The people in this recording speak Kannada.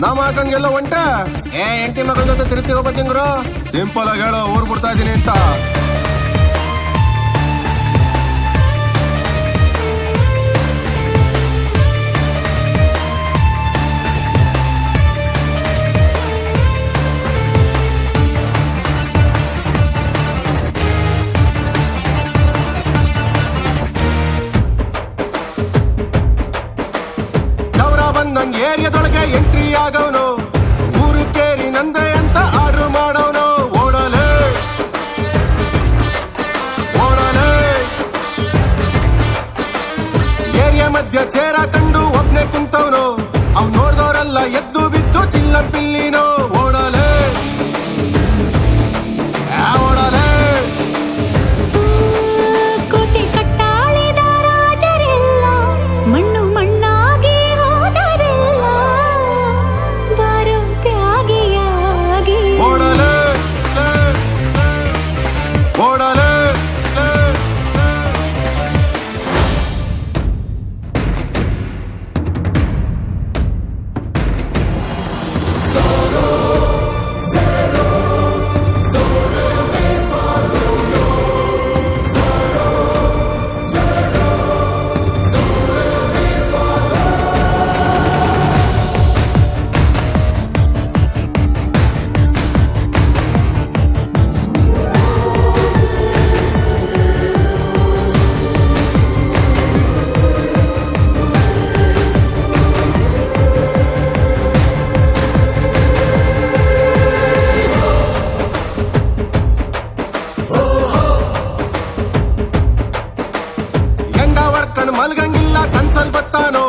ನಮ್ಮ ಹಾಕಂಗೆಲ್ಲ ಒಂಟ ಹೆಂಡತಿ ಮಗಳ ಜೊತೆ ತಿರುಗಿ ಹೋಗ್ಬತ್ತಿಂಗ್ರು ಸಿಂಪಲ್ ಆಗಿ ಹೇಳೋ ಊರ್ ಬಿಡ್ತಾ ಇದೀನಿ ಅಂತ. ನಂಗೆ ಏರಿಯಾದೊಳಗೆ ಎಂಟ್ರಿ ಆಗವನು, ಊರು ಕೇರಿ ನಂದೆ ಅಂತ ಆರ್ಡರ್ ಮಾಡವನು. ಓಡಲೇ ಓಡಲೇ ಏರಿಯಾ ಮಧ್ಯ ಚೇರ ಕಂಡು ಒಬ್ನೇ ಕುಂತವನು, ಅವ್ ನೋಡ್ದವ್ರೆಲ್ಲ ಎದ್ದು ಬಿದ್ದು ಚಿಲ್ಲ ಪಿಲ್ಲಿನೋ. ಓಡಲೇ ಓಡಲೇ ಕೋಟೆ ಕಟ್ಟಾಳಿದ ರಾಜರೆಲ್ಲ ಮಣ್ಣು ಮಣ್ಣಾಗಿ ಹೋದರೆಲ್ಲ ಬಾರೋ ತ್ಯಾಗಿಯಾಗಿ. ಓಡಲೇ ಓಡಲೇ ಮಲ್ಗಂಗಿಲ್ಲ ಕನ್ಸಲ್ ಬತ್ತಾನೋ.